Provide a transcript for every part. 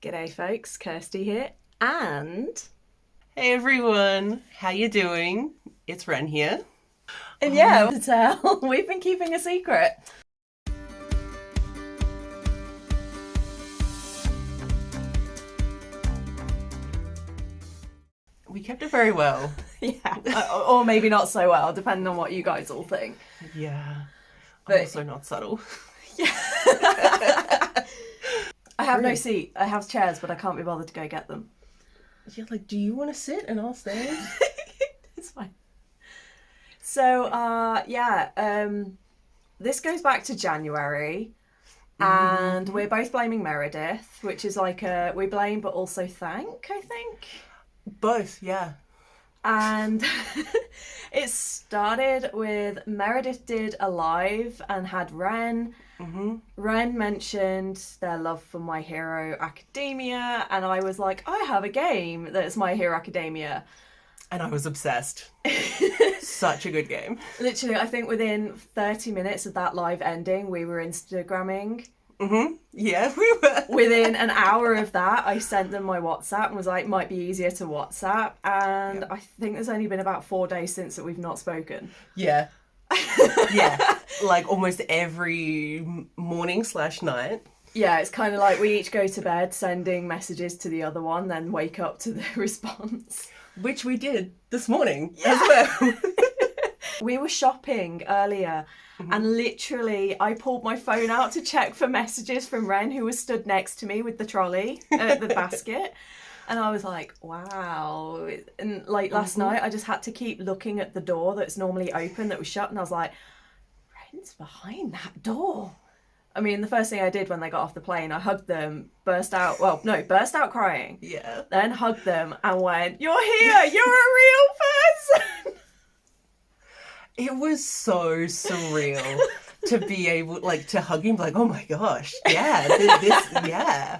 G'day folks, Kirsty here, and Hey everyone, how you doing? It's Wren here. yeah, to tell, we've been keeping a secret. We kept it very well. Yeah, or maybe not so well, depending on what you guys all think. Yeah, But- I'm also not subtle. Yeah. I have no seat. I have chairs, but I can't be bothered to go get them. Yeah, like, do you want to sit and I'll stand? It's fine. So, this goes back to January, and we're both blaming Meredtih, which is like we blame but also thank, I think. Both, yeah. And it started with Meredtih did a live and had Wren. Wren mentioned their love for My Hero Academia, and I was like, I have a game that's My Hero Academia. And I was obsessed. Such a good game. Literally, I think within 30 minutes of that live ending, we were Instagramming. Yeah, we were. Within an hour of that, I sent them my WhatsApp and was like, might be easier to WhatsApp. And I think there's only been about 4 days since that we've not spoken. Yeah. Yeah. Like almost every morning/night. Yeah, it's kind of like we each go to bed sending messages to the other one, then wake up to the response. Which we did this morning as well. We were shopping earlier and literally I pulled my phone out to check for messages from Wren, who was stood next to me with the trolley, the basket. And I was like, wow. And like last night, I just had to keep looking at the door that's normally open that was shut. And I was like, Wren's behind that door. I mean, the first thing I did when they got off the plane, I hugged them, burst out crying. Yeah. Then hugged them and went, you're here, you're a real person. It was so surreal to be able, like, to hug him, like, oh my gosh, yeah,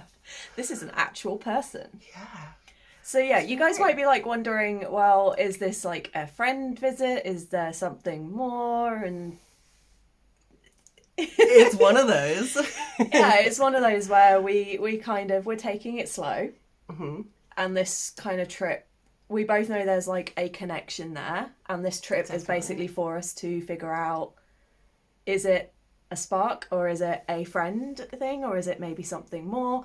This is an actual person. Yeah. So yeah, you guys might be like wondering, well, is this like a friend visit? Is there something more? And It's one of those. yeah, it's one of those where we're taking it slow. And this kind of trip, we both know there's like a connection there. And this trip is basically for us to figure out, is it a spark or is it a friend thing or is it maybe something more?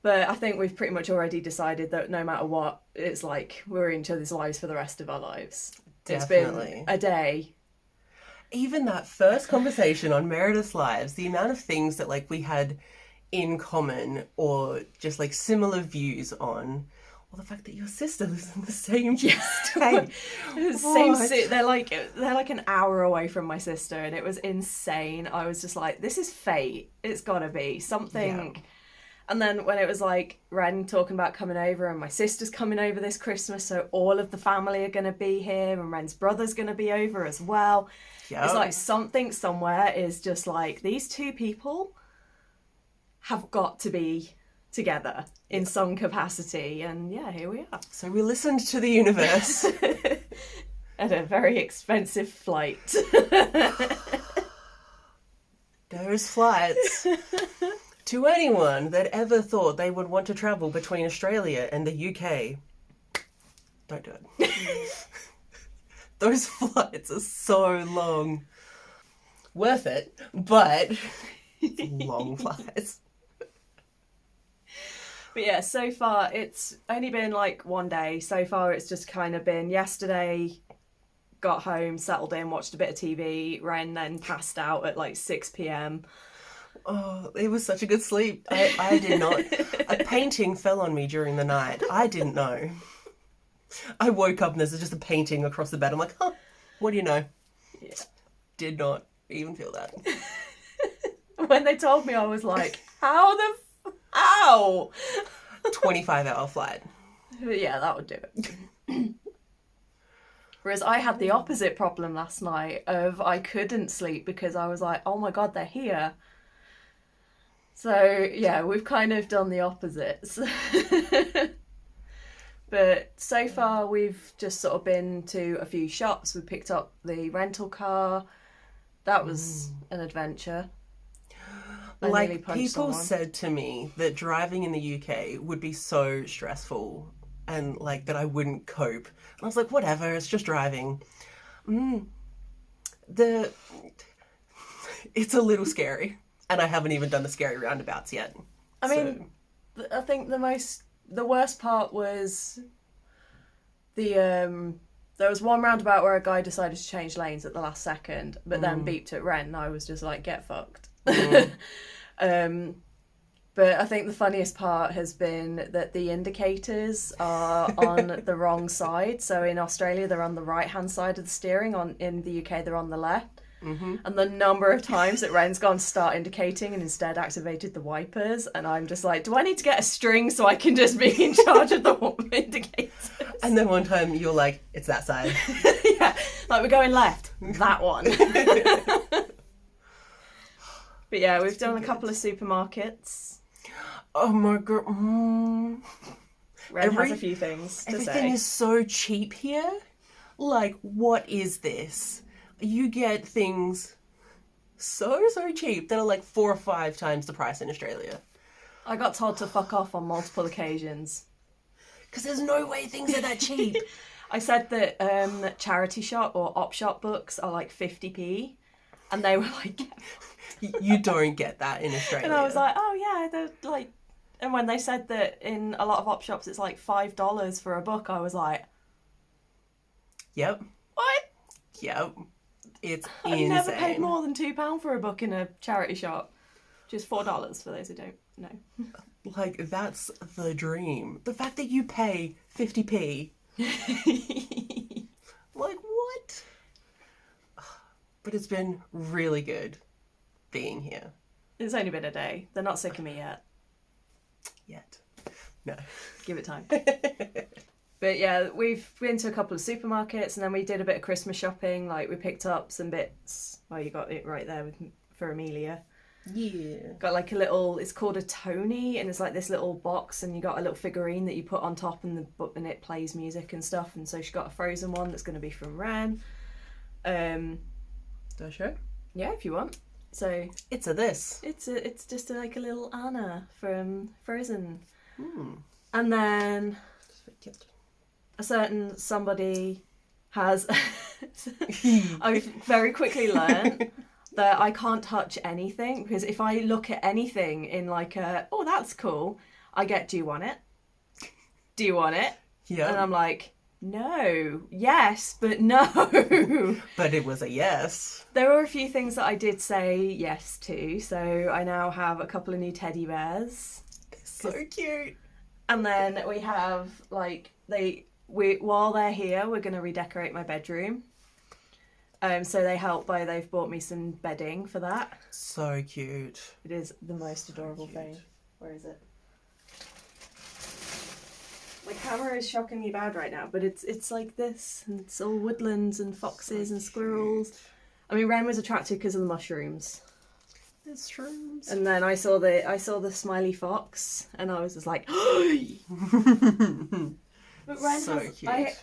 But I think we've pretty much already decided that no matter what, it's like we're in each other's lives for the rest of our lives. Definitely. It's been a day. Even that first conversation on Meredith's Lives, the amount of things that, like, we had in common or just, like, similar views on, or the fact that your sister lives in the same state. They're like an hour away from my sister, and it was insane. I was just like, this is fate. It's gotta be something. Yeah. And then when it was like Wren talking about coming over and my sister's coming over this Christmas, so all of the family are going to be here and Wren's brother's going to be over as well. Yep. It's like something somewhere is just like, these two people have got to be together in some capacity. And yeah, here we are. So we listened to the universe. At a very expensive flight. Those flights. To anyone that ever thought they would want to travel between Australia and the UK, don't do it. Those flights are so long. Worth it, but long flights. But yeah, so far it's only been like 1 day. So far it's just kind of been yesterday, got home, settled in, watched a bit of TV, Wren then passed out at like 6 p.m. Oh, it was such a good sleep. I did not. A painting fell on me during the night. I didn't know. I woke up and there's just a painting across the bed. I'm like, huh, what do you know? Yeah. Did not even feel that. When they told me, I was like, how? 25-hour flight. Yeah, that would do it. Whereas I had the opposite problem last night of I couldn't sleep because I was like, oh my God, they're here. So, yeah, we've kind of done the opposites. But so far, we've just sort of been to a few shops. We picked up the rental car. That was an adventure. I nearly Like, punched people someone. said to me that driving in the UK would be so stressful and, like, that I wouldn't cope. And I was like, whatever, it's just driving. It's a little scary. And I haven't even done the scary roundabouts yet. I mean, I think the worst part was there was one roundabout where a guy decided to change lanes at the last second, but then beeped at Wren, and I was just like, get fucked. But I think the funniest part has been that the indicators are on the wrong side. So in Australia, they're on the right-hand side of the steering. In the UK, they're on the left. Mm-hmm. And the number of times that Wren's gone to start indicating and instead activated the wipers, and I'm just like, do I need to get a string so I can just be in charge of the indicators? And then one time you're like, it's that side. Yeah, like we're going left. That one. But yeah, we've done a couple of supermarkets. Oh my god. Wren has a few things to say. Everything is so cheap here. Like, what is this? You get things so cheap that are like 4 or 5 times the price in Australia. I got told to fuck off on multiple occasions. Because there's no way things are that cheap. I said that charity shop or op shop books are like 50p. And they were like... You don't get that in Australia. And I was like, oh yeah, they're like... And when they said that in a lot of op shops it's like $5 for a book, I was like... Yep. What? Yep. It's I've insane. never paid more than £2 for a book in a charity shop. Just $4 for those who don't know. Like, that's the dream. The fact that you pay 50p. Like, what? But it's been really good being here. It's only been a day. They're not sick of me yet. Yet. No. Give it time. But yeah, we've been to a couple of supermarkets and then we did a bit of Christmas shopping. Like, we picked up some bits. Oh, you got it right there for Amelia. Yeah. Got like a little, it's called a Tony, and it's like this little box, and you got a little figurine that you put on top, and it plays music and stuff. And so she got a Frozen one that's going to be from Wren. Do I show? Yeah, if you want. So it's this. It's just like a little Anna from Frozen. And then a certain somebody has. I've very quickly learned that I can't touch anything, because if I look at anything in like oh, that's cool, I get, do you want it? Do you want it? Yeah. And I'm like, no, yes, but no. But it was a yes. There were a few things that I did say yes to. So I now have a couple of new teddy bears. They're so cute. And then we have like while they're here, we're going to redecorate my bedroom. So they've bought me some bedding for that. So cute. It is the most adorable thing. Where is it? My camera is shockingly bad right now, but it's like this, and it's all woodlands and foxes and squirrels. I mean, Wren was attracted because of the mushrooms. There's shrooms. And then I saw the smiley fox, and I was just like, but Wren so cute.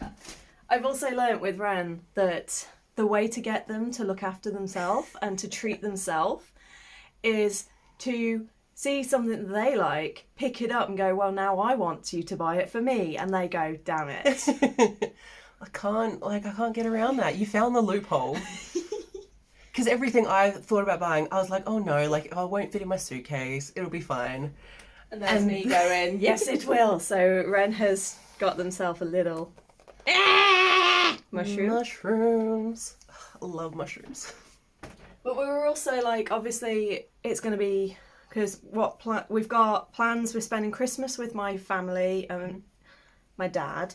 I've also learnt with Wren that the way to get them to look after themselves and to treat themselves is to see something that they like, pick it up and go, well, now I want you to buy it for me. And they go, damn it. I can't get around that. You found the loophole. Because everything I thought about buying, I was like, oh no, like, I won't fit in my suitcase. It'll be fine. And there's me going, yes, it will. So Wren has got themselves a little Mushrooms. I love mushrooms. But we were also like, obviously, it's going to be, because we've got plans. We're spending Christmas with my family and my dad.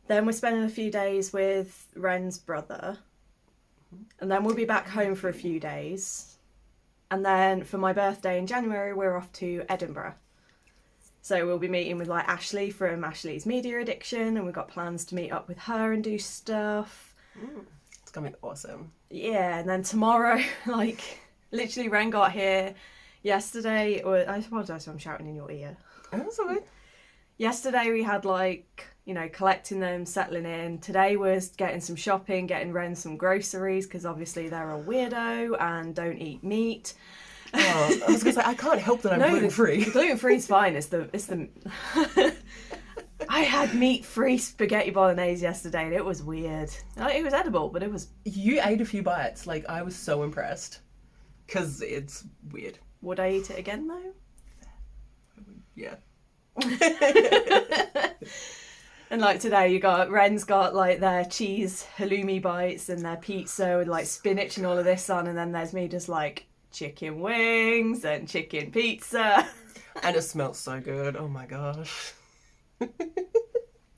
Then we're spending a few days with Wren's brother. And then we'll be back home for a few days. And then for my birthday in January, we're off to Edinburgh. So we'll be meeting with like Ashleigh from Ashleigh's Media Addiction, and we've got plans to meet up with her and do stuff. It's gonna be awesome. Yeah, and then tomorrow, like, literally Wren got here yesterday, or I apologise if I'm shouting in your ear. That's all right. Yesterday we had like, collecting them, settling in. Today was getting some shopping, getting Wren some groceries, because obviously they're a weirdo and don't eat meat. Oh, I was going to say, I can't help that I'm gluten-free. Gluten-free is fine. It's the... I had meat-free spaghetti bolognese yesterday and it was weird. It was edible, but it was... You ate a few bites. Like, I was so impressed. Because it's weird. Would I eat it again, though? Yeah. And like today, Wren's got like their cheese halloumi bites and their pizza with like spinach and all of this on, and then there's me just like chicken wings and chicken pizza. And it smells so good. Oh my gosh. And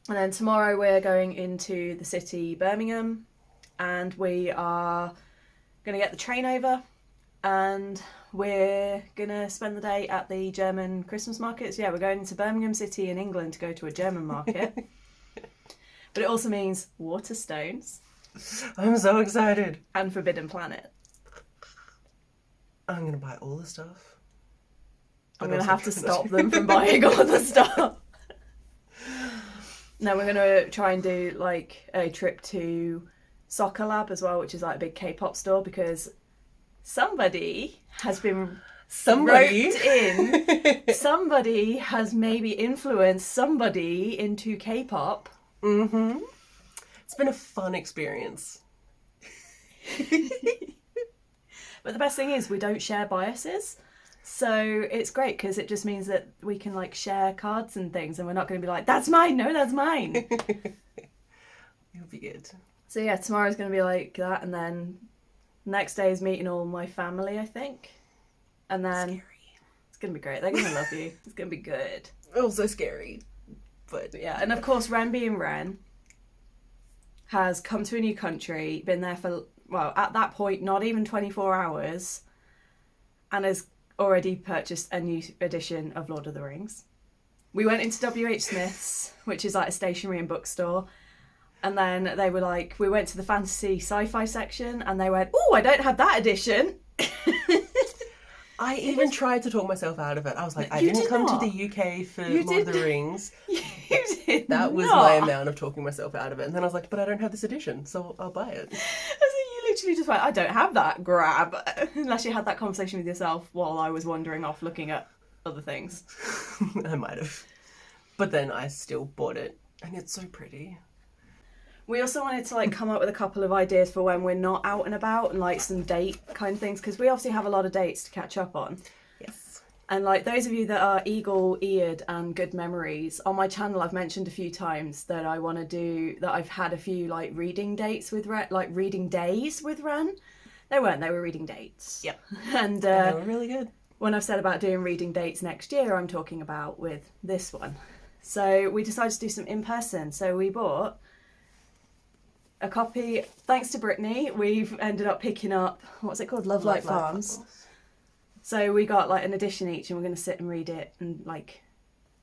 then tomorrow we're going into the city, Birmingham, and we are going to get the train over, and we're going to spend the day at the German Christmas markets. Yeah, we're going into Birmingham City in England to go to a German market. But it also means Waterstones. I'm so excited. And Forbidden Planet. I'm going to buy all the stuff. I'm going to have to stop them from buying all the stuff. No, we're going to try and do like a trip to Soccer Lab as well, which is like a big K-pop store, because somebody has been roped in. Somebody has maybe influenced somebody into K-pop. Mm-hmm. It's been a fun experience. But the best thing is we don't share biases. So it's great because it just means that we can like share cards and things, and we're not going to be like, that's mine, no, that's mine. It'll be good. So yeah, tomorrow's going to be like that, and then next day is meeting all my family, I think. And then scary. It's going to be great. They're going to love you. It's going to be good. Also scary. But yeah, and of course Wren being Wren has come to a new country, been there for, well, at that point, not even 24 hours, and has already purchased a new edition of Lord of the Rings. We went into WH Smith's, which is like a stationery and bookstore, and then they were like, we went to the fantasy sci-fi section, and they went, oh, I don't have that edition. I even tried to talk myself out of it. I was like, I didn't come to the UK for Lord of the Rings. You did That was my amount of talking myself out of it. And then I was like, but I don't have this edition, so I'll buy it. So you literally just went, I don't have that, grab. Unless you had that conversation with yourself while I was wandering off looking at other things. I might have. But then I still bought it. And it's so pretty. We also wanted to like come up with a couple of ideas for when we're not out and about, and like some date kind of things, because we obviously have a lot of dates to catch up on. Yes. And like those of you that are eagle-eared and good memories, on my channel I've mentioned a few times that I want to do, that I've had a few like reading dates with Wren, like reading days with Wren. They weren't, they were reading dates. Yep. And they were really good. When I've said about doing reading dates next year, I'm talking about with this one. So we decided to do some in-person. So we bought a copy, thanks to Brittany, we've ended up picking up, what's it called? Love Light Farms. So we got like an edition each, and we're going to sit and read it and like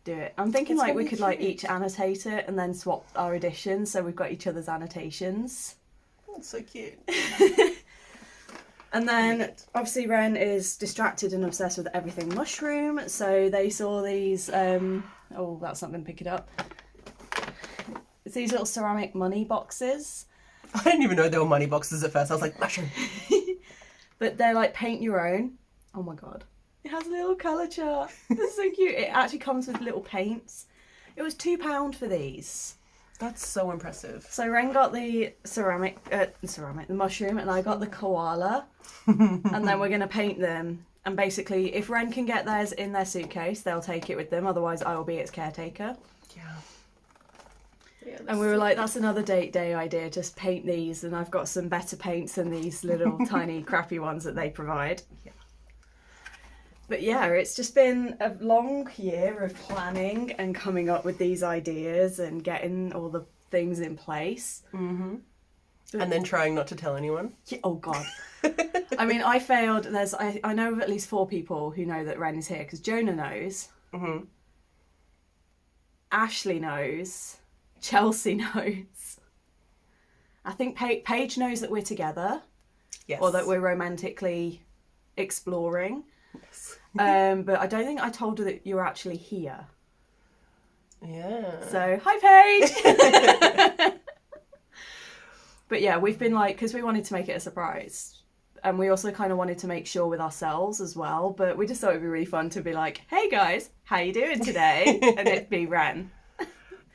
do it. I'm thinking like we could like each annotate it and then swap our editions, so we've got each other's annotations. That's so cute. And then obviously Wren is distracted and obsessed with everything mushroom, so they saw these, oh, that's not going to pick it up. It's these little ceramic money boxes. I didn't even know they were money boxes at first. I was like, mushroom. But they're like paint your own. Oh my god. It has a little colour chart. It's so cute. It actually comes with little paints. It was £2 for these. That's so impressive. So Wren got the the mushroom, and I got the koala. And then we're going to paint them. And basically, if Wren can get theirs in their suitcase, they'll take it with them. Otherwise, I will be its caretaker. Yeah. And we were like, that's another date day idea, just paint these, and I've got some better paints than these little tiny crappy ones that they provide. Yeah. But yeah, it's just been a long year of planning and coming up with these ideas and getting all the things in place. Mm-hmm. And then trying not to tell anyone. Yeah, oh god. I mean, I failed. I know of at least 4 people who know that Wren is here, because Jona knows. Mm-hmm. Ashleigh knows. Chelsea knows. I think Paige knows that we're together. Yes. Or that we're romantically exploring. Yes. But I don't think I told her that you're actually here. Yeah. So, hi Paige! But yeah, we've been like, because we wanted to make it a surprise. and we also kind of wanted to make sure with ourselves as well, but we just thought it'd be really fun to be like, hey guys, how you doing today? And it'd be Wren.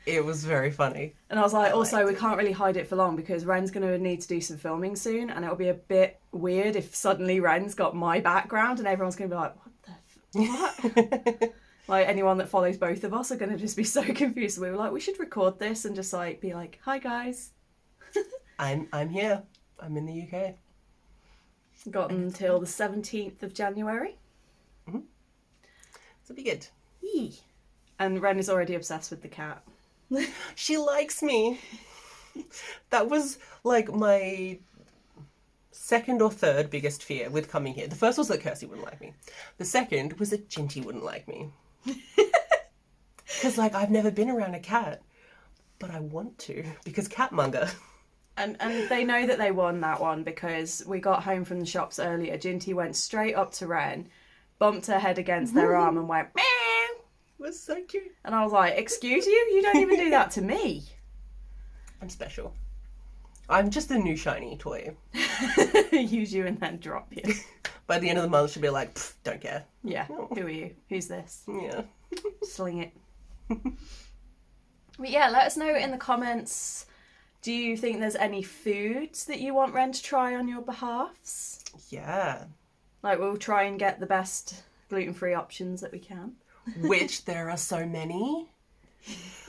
It was very funny. And I was like, also, we can't really hide it for long because Wren's going to need to do some filming soon, and it'll be a bit weird if suddenly Wren's got my background and everyone's going to be like, what? Like, anyone that follows both of us are going to just be so confused. So we were like, we should record this and just like be like, hi guys. I'm here. I'm in the UK. Got until the 17th of January. Mm-hmm. So be good. Yee. And Wren is already obsessed with the cat. She likes me. That was like my second or third biggest fear with coming here. The first was that Kirsty wouldn't like me. The second was that Ginty wouldn't like me. Because like I've never been around a cat, but I want to because catmonger. And they know that they won that one because we got home from the shops earlier. Ginty went straight up to Wren, bumped her head against their arm and went, meow. It was so cute. And I was like, excuse you? You don't even do that to me. I'm special. I'm just a new shiny toy. Use you and then drop you. By the end of the month, she'll be like, don't care. Yeah. Who are you? Who's this? Yeah. Sling it. But yeah, let us know in the comments. Do you think there's any foods that you want Wren to try on your behalfs? Yeah. Like, we'll try and get the best gluten-free options that we can. Which there are so many.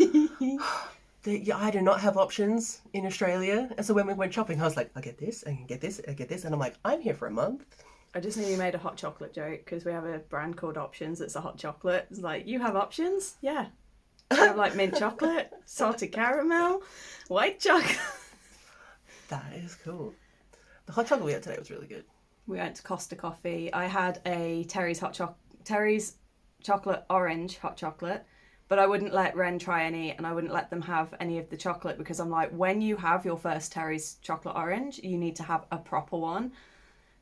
I do not have options in Australia. And so when we went shopping, I was like, I get this, I can get this, I get this. And I'm like, I'm here for a month. I just nearly made a hot chocolate joke because we have a brand called Options. It's a hot chocolate. It's like, you have options? Yeah. I have like mint chocolate, salted caramel, white chocolate. That is cool. The hot chocolate we had today was really good. We went to Costa Coffee. I had a Terry's chocolate orange hot chocolate, but I wouldn't let Wren try any, and I wouldn't let them have any of the chocolate because I'm like, when you have your first Terry's chocolate orange, you need to have a proper one,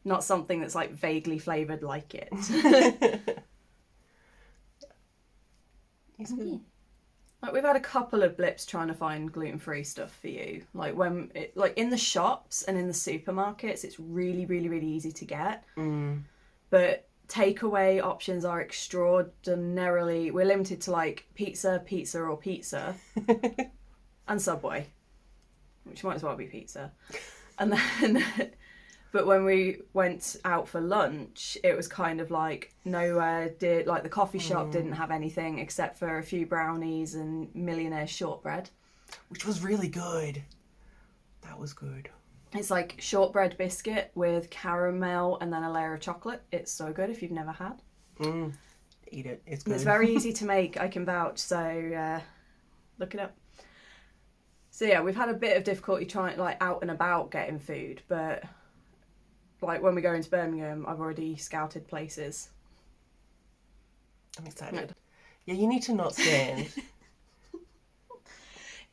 not something that's like vaguely flavoured like it. It's good. Like, we've had a couple of blips trying to find gluten-free stuff for you. Like, like in the shops and in the supermarkets, it's really, really, really easy to get. But takeaway options are extraordinarily... We're limited to, like, pizza, or pizza. And Subway. Which might as well be pizza. And then... But when we went out for lunch, it was kind of like nowhere did... Like, the coffee shop didn't have anything except for a few brownies and Millionaire shortbread. Which was really good. That was good. It's like shortbread biscuit with caramel and then a layer of chocolate. It's so good if you've never had. Eat it. It's good. It's very easy to make, I can vouch, so look it up. So yeah, we've had a bit of difficulty trying, like, out and about getting food, but like when we go into Birmingham, I've already scouted places. I'm excited. Yeah, you need to not stand.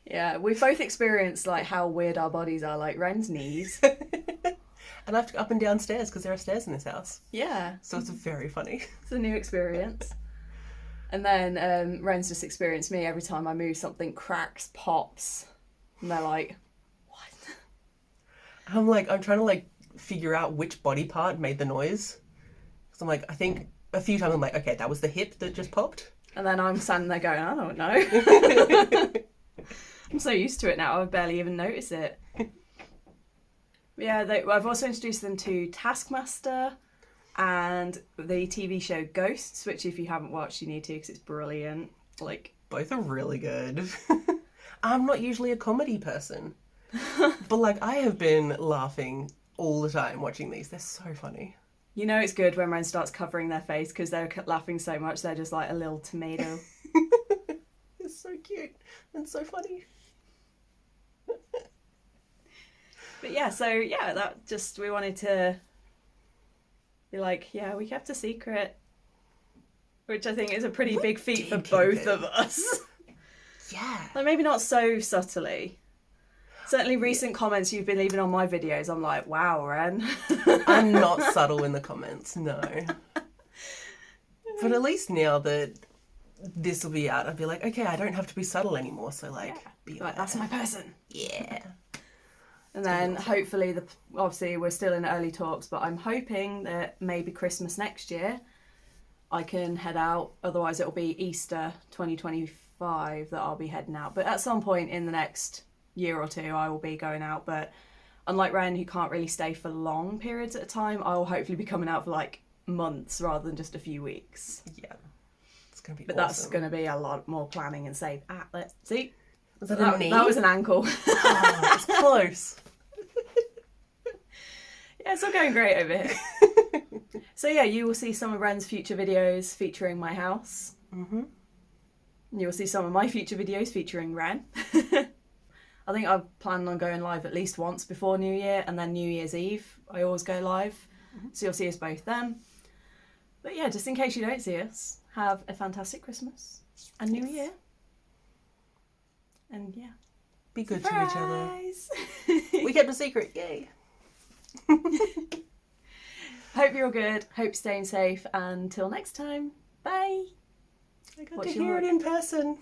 Yeah, we've both experienced like how weird our bodies are, like Wren's knees. And I have to go up and down stairs because there are stairs in this house. Yeah. So it's very funny. It's a new experience. And then Wren's just experienced me every time I move, something cracks, pops. And they're like, what? I'm trying to like figure out which body part made the noise. Because I'm like, I think a few times I'm like, okay, that was the hip that just popped. And then I'm standing there going, I don't know. I'm so used to it now, I barely even notice it. Yeah, I've also introduced them to Taskmaster and the TV show Ghosts, which if you haven't watched, you need to because it's brilliant. Like, both are really good. I'm not usually a comedy person, but like I have been laughing all the time watching these. They're so funny. You know it's good when Wren starts covering their face because they're laughing so much they're just like a little tomato. It's so cute and so funny. But yeah, so yeah, that just, we wanted to be like, yeah, we kept a secret, which I think is a pretty big feat for both of us. Yeah. Like, maybe not so subtly. Certainly recent comments you've been leaving on my videos, I'm like, wow, Wren. I'm not subtle in the comments, no. But at least now that this will be out, I'll be like, okay, I don't have to be subtle anymore, so like, Yeah. be Like, that's my person. Yeah. And then hopefully, obviously we're still in early talks, but I'm hoping that maybe Christmas next year I can head out. Otherwise it'll be Easter 2025 that I'll be heading out. But at some point in the next year or two I will be going out. But unlike Wren, who can't really stay for long periods at a time, I will hopefully be coming out for like months rather than just a few weeks. Yeah. It's going to be But awesome. that's going to be a lot more planning and save. Let's see. Was that a knee? That was an ankle. Oh, it's close. Yeah, it's all going great over here. So yeah, you will see some of Wren's future videos featuring my house. Mm-hmm. You will see some of my future videos featuring Wren. I think I plan on going live at least once before New Year, and then New Year's Eve I always go live. So you'll see us both then. But yeah, just in case you don't see us, have a fantastic Christmas and New Year. And yeah. Be good Surprise! to each other. We kept a secret. Yay. Hope you're all good. Hope staying safe. Until next time. Bye. I got to hear it in person.